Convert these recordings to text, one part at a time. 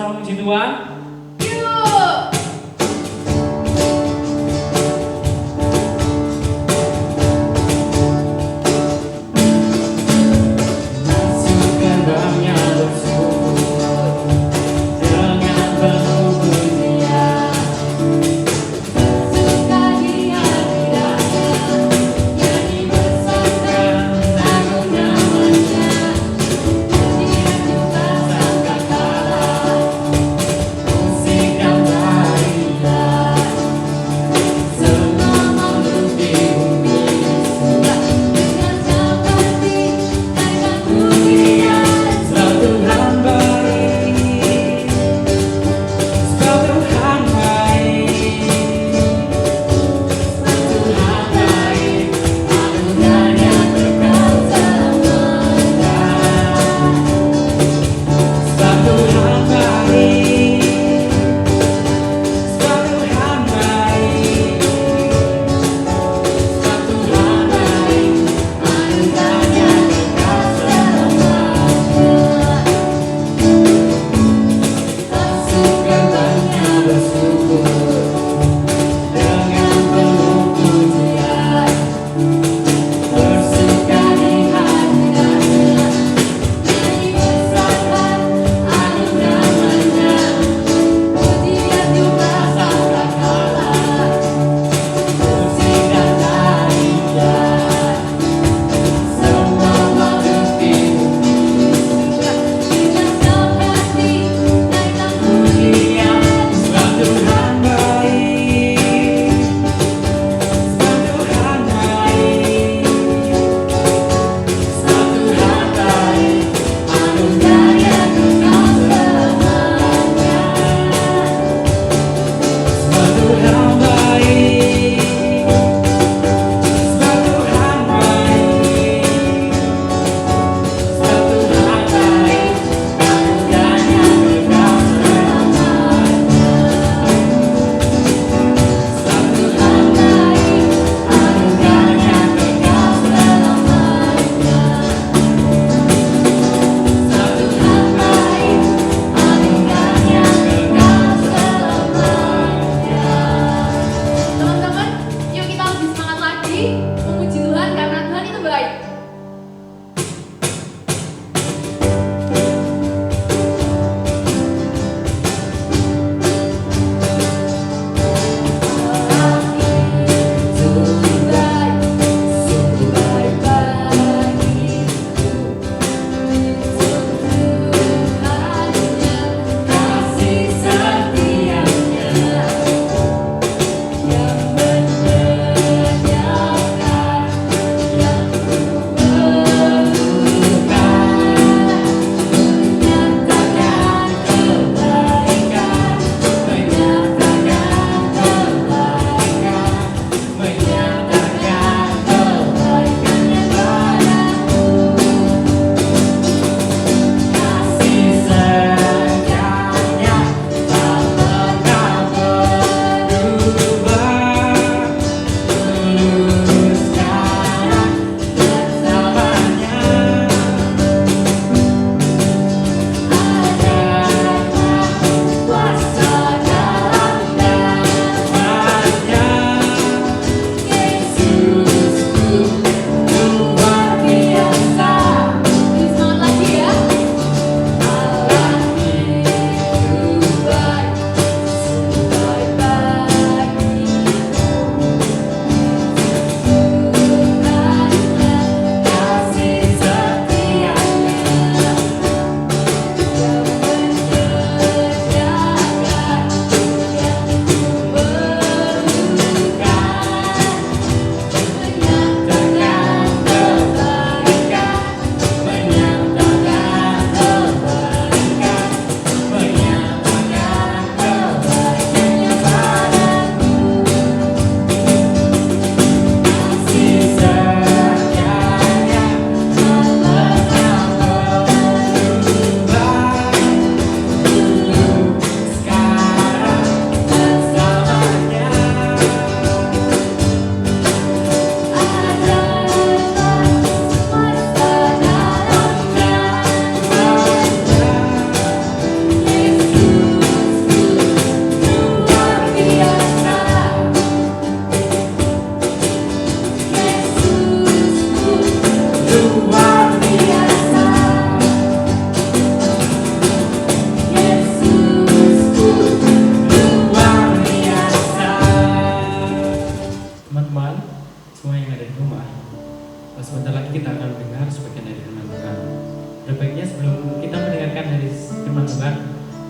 sama-sama puji Tuhan. Yuk. teman-teman semua yang ada di rumah, sebentar lagi kita akan mendengar sebagian dari firman Tuhan. Baiknya sebelum kita mendengarkan dari firman Tuhan,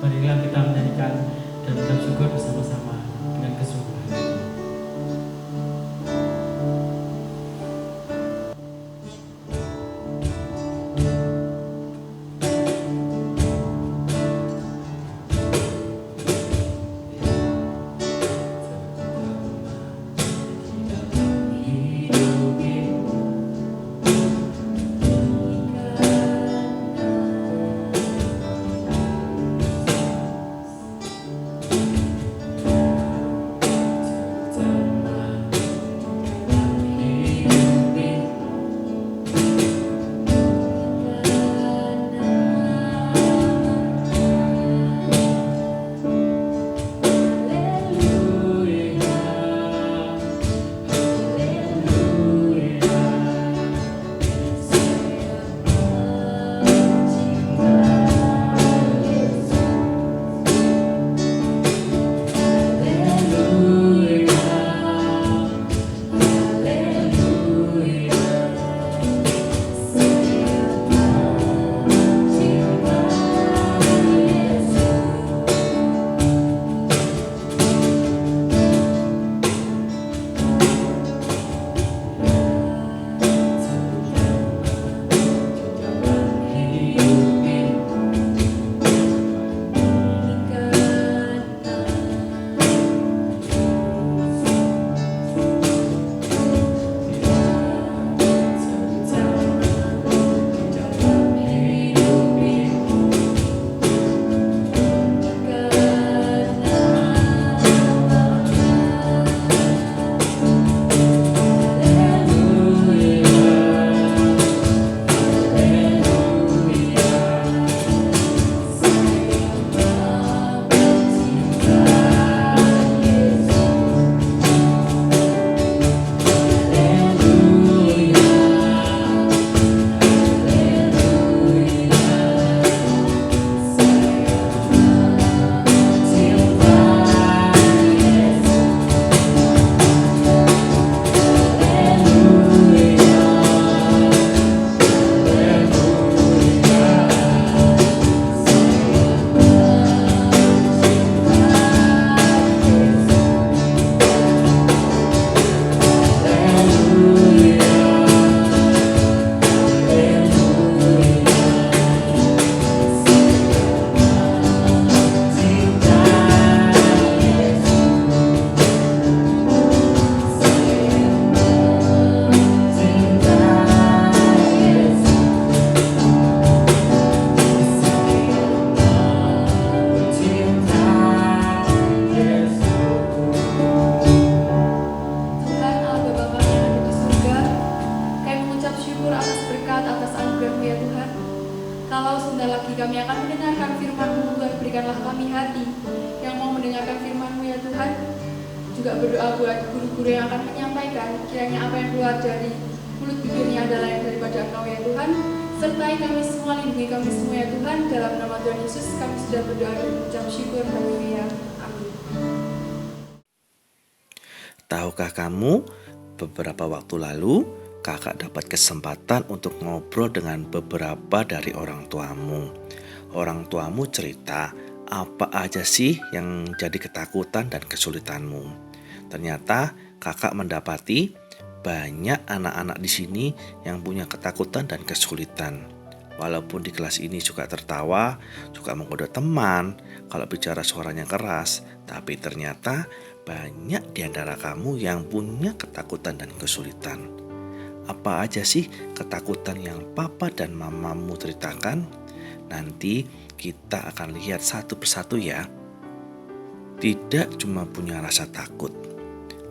marilah kita menyanyikan dan mengucap syukur bersama-sama dengan kesungguhan. Juga berdoa buat guru-guru yang akan menyampaikan, kiranya apa yang keluar dari mulut bibirnya adalah yang daripada Engkau ya Tuhan. Sertai kami semua, lindungi kami semua ya Tuhan. Dalam nama Tuhan Yesus kami sudah berdoa dan mengucap syukur. Haleluya. Amin. Tahukah kamu, beberapa waktu lalu kakak dapat kesempatan untuk ngobrol dengan beberapa dari orang tuamu. Orang tuamu cerita apa aja sih yang jadi ketakutan dan kesulitanmu. Ternyata kakak mendapati banyak anak-anak di sini yang punya ketakutan dan kesulitan. Walaupun di kelas ini suka tertawa, suka menggoda teman, kalau bicara suaranya keras, tapi ternyata banyak di antara kamu yang punya ketakutan dan kesulitan. Apa aja sih ketakutan yang papa dan mamamu ceritakan? Nanti kita akan lihat satu persatu ya. Tidak cuma punya rasa takut.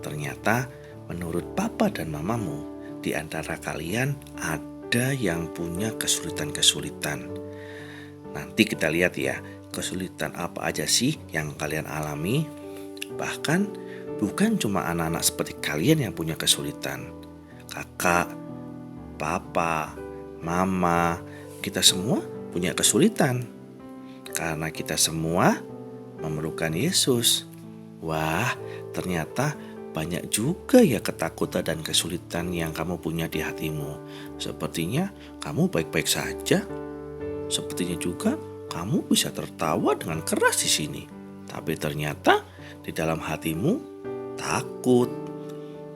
Ternyata menurut papa dan mamamu, di antara kalian ada yang punya kesulitan-kesulitan. Nanti kita lihat ya, kesulitan apa aja sih yang kalian alami. Bahkan bukan cuma anak-anak seperti kalian yang punya kesulitan. Kakak, papa, mama, kita semua punya kesulitan. Karena kita semua memerlukan Yesus. Wah, ternyata banyak juga ya ketakutan dan kesulitan yang kamu punya di hatimu. Sepertinya kamu baik-baik saja. Sepertinya juga kamu bisa tertawa dengan keras di sini. Tapi ternyata di dalam hatimu takut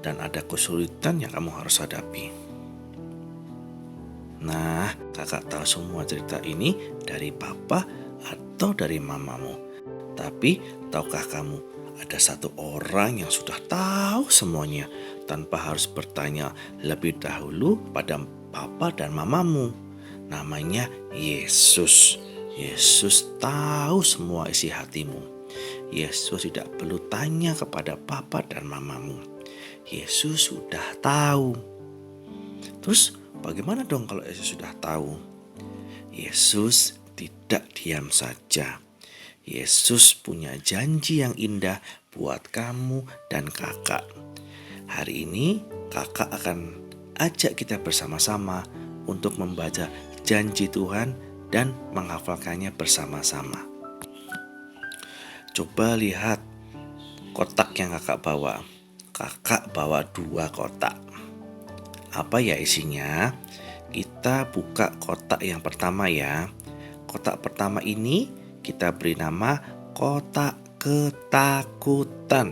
dan ada kesulitan yang kamu harus hadapi. Nah, kakak tahu semua cerita ini dari papa atau dari mamamu. Tapi tahukah kamu, ada satu orang yang sudah tahu semuanya tanpa harus bertanya lebih dahulu pada papa dan mamamu. Namanya Yesus. Yesus tahu semua isi hatimu. Yesus tidak perlu tanya kepada papa dan mamamu. Yesus sudah tahu. Terus bagaimana dong kalau Yesus sudah tahu? Yesus tidak diam saja. Yesus punya janji yang indah buat kamu dan kakak. Hari ini kakak akan ajak kita bersama-sama untuk membaca janji Tuhan dan menghafalkannya bersama-sama. Coba lihat kotak yang kakak bawa. Kakak bawa 2 kotak. Apa ya isinya? Kita buka kotak yang pertama ya. Kotak pertama ini kita beri nama kotak ketakutan.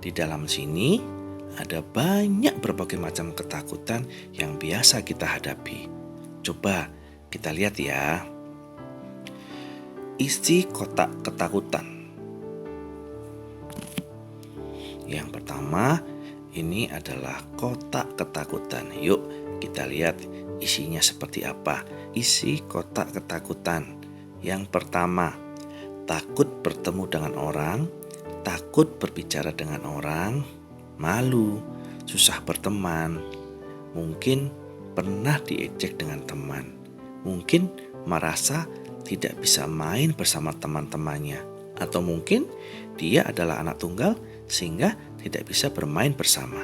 Di dalam sini ada banyak berbagai macam ketakutan yang biasa kita hadapi. Coba kita lihat ya. Isi kotak ketakutan. Yang pertama, ini adalah kotak ketakutan. Yuk kita lihat isinya seperti apa. Isi kotak ketakutan. Yang pertama, takut bertemu dengan orang, takut berbicara dengan orang, malu, susah berteman, mungkin pernah diejek dengan teman, mungkin merasa tidak bisa main bersama teman-temannya, atau mungkin dia adalah anak tunggal sehingga tidak bisa bermain bersama.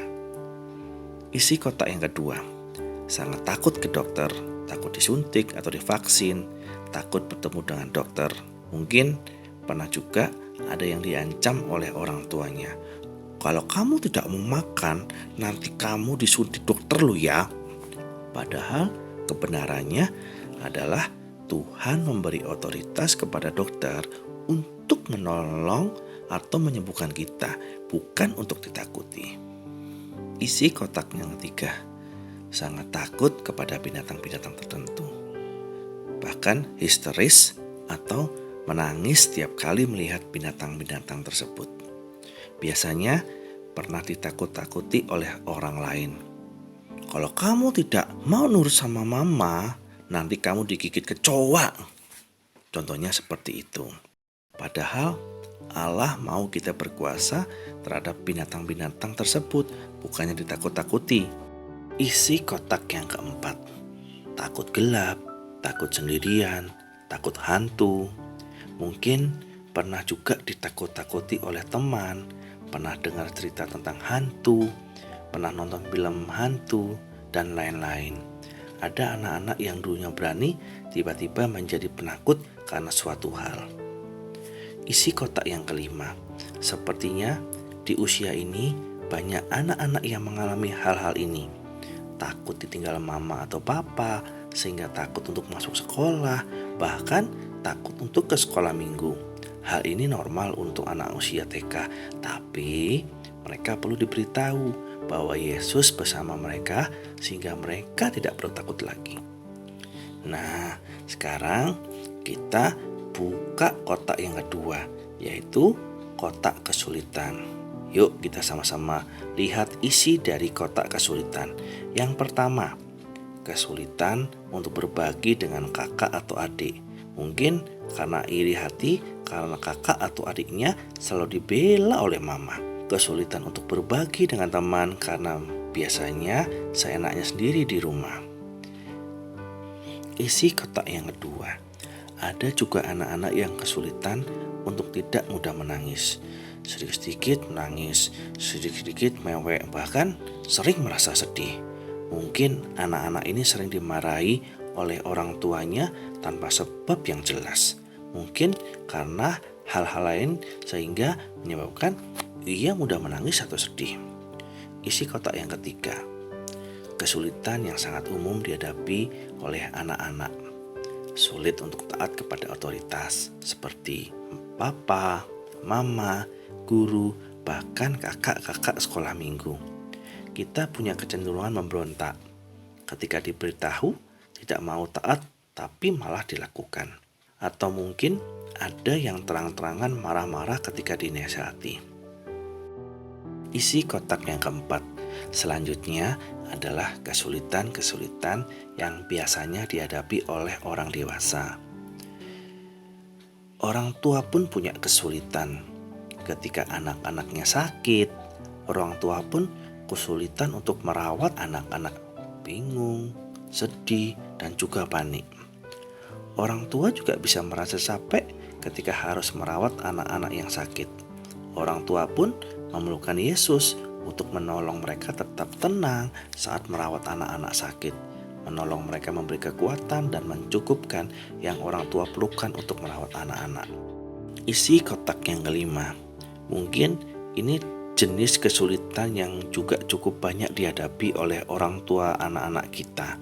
Isi kotak yang kedua, sangat takut ke dokter, takut disuntik atau divaksin, takut bertemu dengan dokter. Mungkin pernah juga ada yang diancam oleh orang tuanya. Kalau kamu tidak mau makan, nanti kamu disuntik dokter lo ya. Padahal kebenarannya adalah Tuhan memberi otoritas kepada dokter untuk menolong atau menyembuhkan kita, bukan untuk ditakuti. Isi kotak yang ketiga, sangat takut kepada binatang-binatang tertentu. Bahkan histeris atau menangis setiap kali melihat binatang-binatang tersebut. Biasanya pernah ditakut-takuti oleh orang lain. Kalau kamu tidak mau nurut sama mama, nanti kamu digigit kecoa. Contohnya seperti itu. Padahal Allah mau kita berkuasa terhadap binatang-binatang tersebut, bukannya ditakut-takuti. Isi kotak yang keempat, takut gelap, takut sendirian, takut hantu. Mungkin pernah juga ditakut-takuti oleh teman, pernah dengar cerita tentang hantu, pernah nonton film hantu, dan lain-lain. Ada anak-anak yang dulunya berani, tiba-tiba menjadi penakut karena suatu hal. Isi kotak yang kelima, sepertinya di usia ini banyak anak-anak yang mengalami hal-hal ini. Takut ditinggal mama atau papa, sehingga takut untuk masuk sekolah, bahkan takut untuk ke sekolah minggu. Hal ini normal untuk anak usia TK, tapi mereka perlu diberitahu bahwa Yesus bersama mereka sehingga mereka tidak perlu takut lagi. Nah, sekarang kita buka kotak yang kedua, yaitu kotak kesulitan. Yuk kita sama-sama lihat isi dari kotak kesulitan. Yang pertama, kesulitan untuk berbagi dengan kakak atau adik. Mungkin karena iri hati karena kakak atau adiknya selalu dibela oleh mama. Kesulitan untuk berbagi dengan teman karena biasanya seenaknya sendiri di rumah. Isi kotak yang kedua, ada juga anak-anak yang kesulitan untuk tidak mudah menangis. Sedikit-sedikit menangis, sedikit-sedikit mewek, bahkan sering merasa sedih. Mungkin anak-anak ini sering dimarahi oleh orang tuanya tanpa sebab yang jelas. Mungkin karena hal-hal lain sehingga menyebabkan ia mudah menangis atau sedih. Isi kotak yang ketiga, kesulitan yang sangat umum dihadapi oleh anak-anak. Sulit untuk taat kepada otoritas seperti papa, mama, guru, bahkan kakak-kakak sekolah minggu. Kita punya kecenderungan memberontak. Ketika diberitahu, tidak mau taat, tapi malah dilakukan. Atau mungkin ada yang terang-terangan marah-marah ketika dinasihati. Isi kotak yang keempat, selanjutnya adalah kesulitan-kesulitan yang biasanya dihadapi oleh orang dewasa. Orang tua pun punya kesulitan. Ketika anak-anaknya sakit, orang tua pun kesulitan untuk merawat anak-anak, bingung, sedih, dan juga panik. Orang tua juga bisa merasa capek ketika harus merawat anak-anak yang sakit. Orang tua pun memerlukan Yesus untuk menolong mereka tetap tenang saat merawat anak-anak sakit, menolong mereka memberi kekuatan dan mencukupkan yang orang tua perlukan untuk merawat anak-anak. Isi kotak yang kelima, mungkin ini jenis kesulitan yang juga cukup banyak dihadapi oleh orang tua anak-anak kita.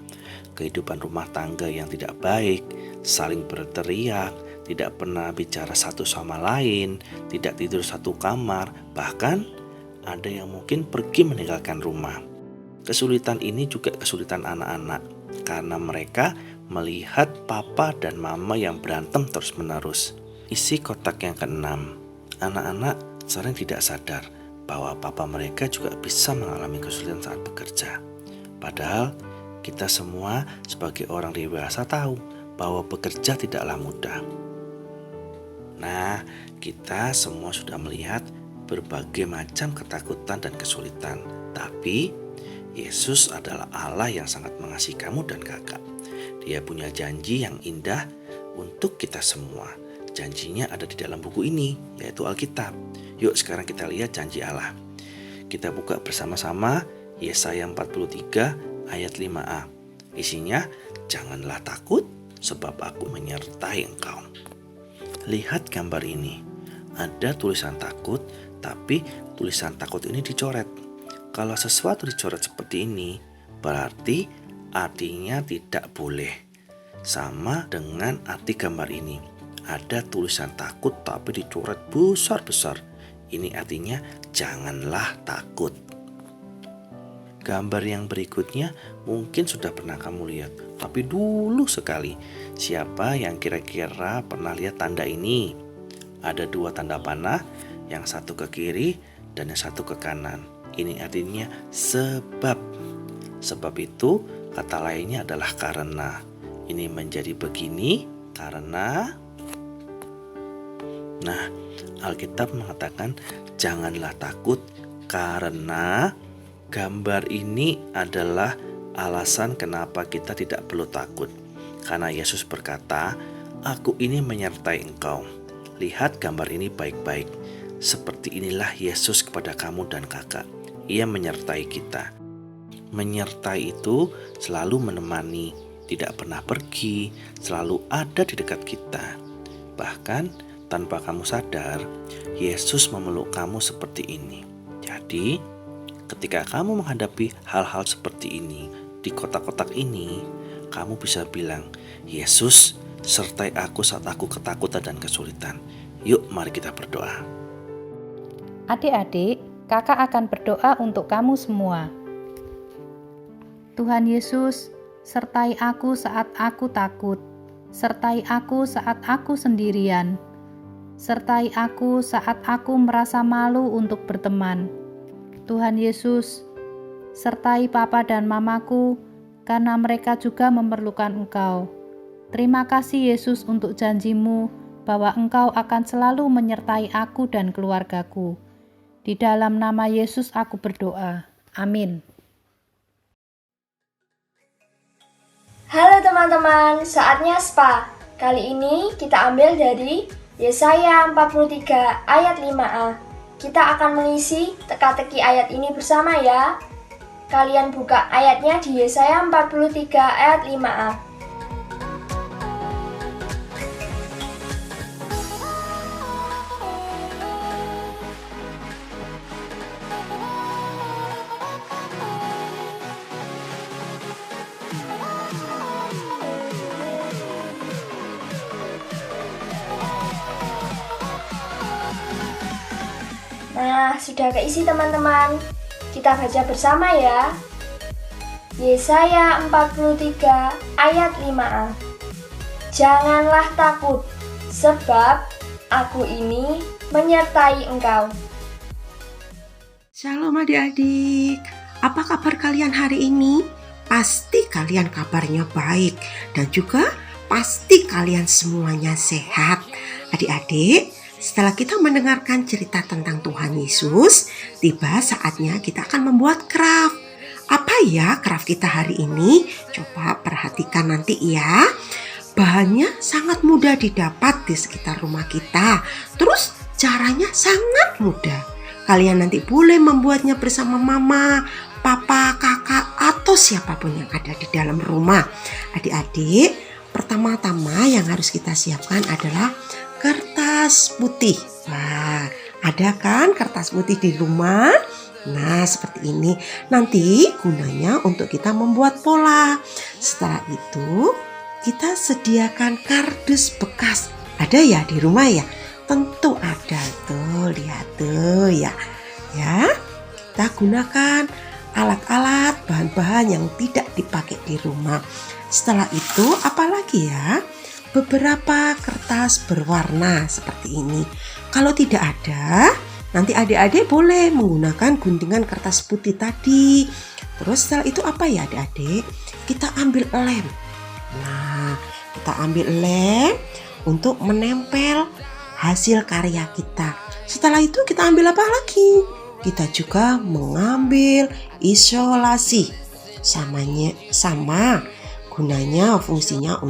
Kehidupan rumah tangga yang tidak baik, saling berteriak, tidak pernah bicara satu sama lain, tidak tidur satu kamar, bahkan ada yang mungkin pergi meninggalkan rumah. Kesulitan ini juga kesulitan anak-anak karena mereka melihat papa dan mama yang berantem terus-menerus. Isi kotak yang keenam, anak-anak sering tidak sadar bahwa papa mereka juga bisa mengalami kesulitan saat bekerja. Padahal kita semua sebagai orang dewasa tahu bahwa bekerja tidaklah mudah. Nah, kita semua sudah melihat berbagai macam ketakutan dan kesulitan. Tapi Yesus adalah Allah yang sangat mengasihi kamu dan kakak. Dia punya janji yang indah untuk kita semua. Janjinya ada di dalam buku ini, yaitu Alkitab. Yuk sekarang kita lihat janji Allah. Kita buka bersama-sama Yesaya 43 ayat 5a. Isinya, janganlah takut sebab aku menyertai engkau. Lihat gambar ini. Ada tulisan takut, tapi tulisan takut ini dicoret. Kalau sesuatu dicoret seperti ini, berarti artinya tidak boleh. Sama dengan arti gambar ini. Ada tulisan takut tapi dicoret besar-besar. Ini artinya janganlah takut. Gambar yang berikutnya mungkin sudah pernah kamu lihat, tapi dulu sekali. Siapa yang kira-kira pernah lihat tanda ini? Ada dua tanda panah, yang satu ke kiri dan yang satu ke kanan. Ini artinya sebab. Sebab itu kata lainnya adalah karena. Ini menjadi begini karena. Nah, Alkitab mengatakan janganlah takut karena gambar ini adalah alasan kenapa kita tidak perlu takut. Karena Yesus berkata, aku ini menyertai engkau. Lihat gambar ini baik-baik. Seperti inilah Yesus kepada kamu dan kakak. Ia menyertai kita. Menyertai itu selalu menemani, tidak pernah pergi, selalu ada di dekat kita. Bahkan tanpa kamu sadar, Yesus memeluk kamu seperti ini. Jadi, ketika kamu menghadapi hal-hal seperti ini, di kotak-kotak ini, kamu bisa bilang, Yesus, sertai aku saat aku ketakutan dan kesulitan. Yuk, mari kita berdoa. Adik-adik, kakak akan berdoa untuk kamu semua. Tuhan Yesus, sertai aku saat aku takut. Sertai aku saat aku sendirian. Sertai aku saat aku merasa malu untuk berteman. Tuhan Yesus, sertai papa dan mamaku karena mereka juga memerlukan Engkau. Terima kasih Yesus untuk janji-Mu bahwa Engkau akan selalu menyertai aku dan keluargaku. Di dalam nama Yesus aku berdoa. Amin. Halo teman-teman, saatnya SPA. Kali ini kita ambil dari Yesaya 43 ayat 5a. Kita akan mengisi teka-teki ayat ini bersama ya. Kalian buka ayatnya di Yesaya 43 ayat 5a. Nah, sudah keisi teman-teman. Kita baca bersama ya. Yesaya 43 ayat 5a. Janganlah takut, sebab aku ini menyertai engkau. Shalom adik-adik, apa kabar kalian hari ini? Pasti kalian kabarnya baik dan juga pasti kalian semuanya sehat. Adik-adik, setelah kita mendengarkan cerita tentang Tuhan Yesus, tiba saatnya kita akan membuat craft. Apa ya craft kita hari ini? Coba perhatikan nanti ya. Bahannya sangat mudah didapat di sekitar rumah kita. Terus caranya sangat mudah. Kalian nanti boleh membuatnya bersama mama, papa, kakak, atau siapapun yang ada di dalam rumah. Adik-adik, pertama-tama yang harus kita siapkan adalah kertas putih. Wah, ada kan kertas putih di rumah? Nah, seperti ini. Nanti gunanya untuk kita membuat pola. Setelah itu, kita sediakan kardus bekas. Ada ya di rumah ya? Tentu ada tuh, lihat tuh ya. Ya, kita gunakan alat-alat, bahan-bahan yang tidak dipakai di rumah. Setelah itu, apalagi ya? Beberapa kertas berwarna seperti ini. Kalau tidak ada, nanti adik-adik boleh menggunakan guntingan kertas putih tadi. Terus setelah itu apa ya adik-adik? Kita ambil lem. Nah, kita ambil lem untuk menempel hasil karya kita. Setelah itu kita ambil apa lagi? Kita juga mengambil isolasi. Sama gunanya fungsinya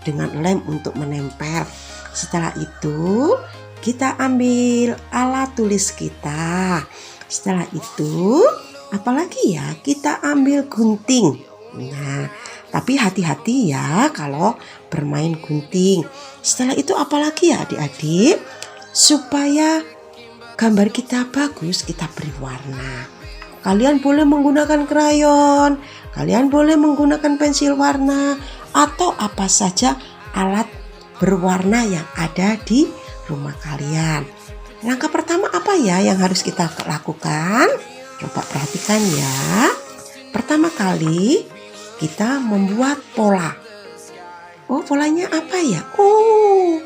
dengan lem untuk menempel. Setelah itu kita ambil alat tulis kita. Setelah itu apalagi ya? Kita ambil gunting. Nah, tapi hati-hati ya kalau bermain gunting. Setelah itu apalagi ya adik-adik? Supaya gambar kita bagus, kita beri warna. Kalian boleh menggunakan krayon, kalian boleh menggunakan pensil warna, atau apa saja alat berwarna yang ada di rumah kalian. Langkah pertama apa ya yang harus kita lakukan? Coba perhatikan ya. Pertama kali kita membuat pola. Oh, polanya apa ya? Oh,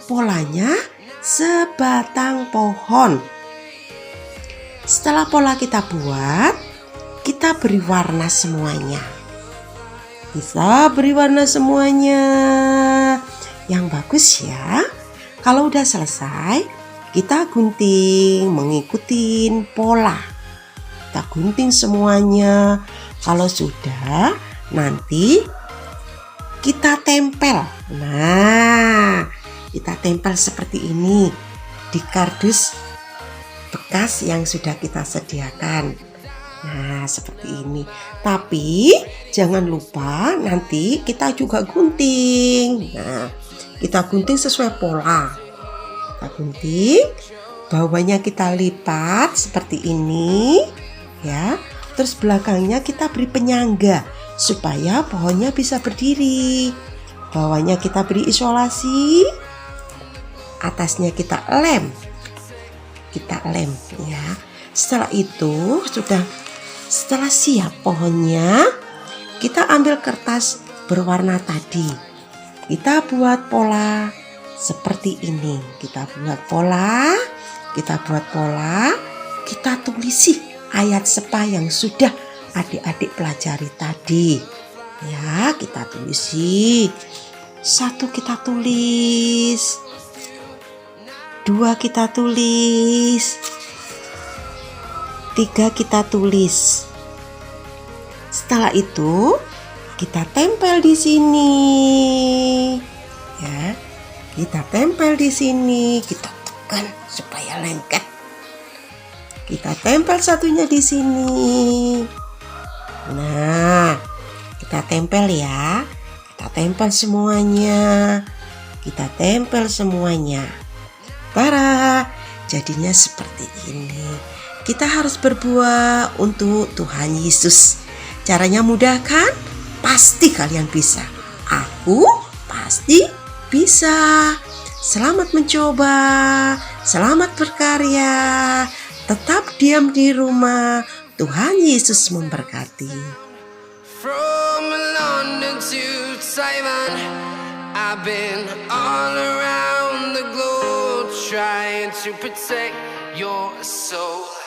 polanya sebatang pohon. Setelah pola kita buat, kita beri warna semuanya. Bisa beri warna semuanya yang bagus ya. Kalau udah selesai, kita gunting mengikuti pola. Kita gunting semuanya. Kalau sudah, nanti kita tempel. Nah, kita tempel seperti ini di kardus bekas yang sudah kita sediakan. Nah, seperti ini. Tapi jangan lupa nanti kita juga gunting. Nah, kita gunting sesuai pola. Kita gunting, bawahnya kita lipat seperti ini, ya. Terus belakangnya kita beri penyangga supaya pohonnya bisa berdiri. Bawahnya kita beri isolasi, atasnya kita lem. Kita lem ya. Setelah itu setelah siap pohonnya, kita ambil kertas berwarna tadi. Kita buat pola seperti ini. Kita buat pola, kita tulisi ayat sepa yang sudah adik-adik pelajari tadi. Ya, kita tulisi. 1 kita tulis. 2 kita tulis. 3 kita tulis. Setelah itu kita tempel di sini. Ya, kita tempel di sini. Kita tekan supaya lengket. Kita tempel satunya di sini. Nah, kita tempel ya. Kita tempel semuanya. Kita tempel semuanya. Tara, jadinya seperti ini. Kita harus berbuat untuk Tuhan Yesus. Caranya mudah kan? Pasti kalian bisa. Aku pasti bisa. Selamat mencoba. Selamat berkarya. tetap diam di rumah. Tuhan Yesus memberkati. From London to Taiwan, I've been all around the globe trying to protect your soul.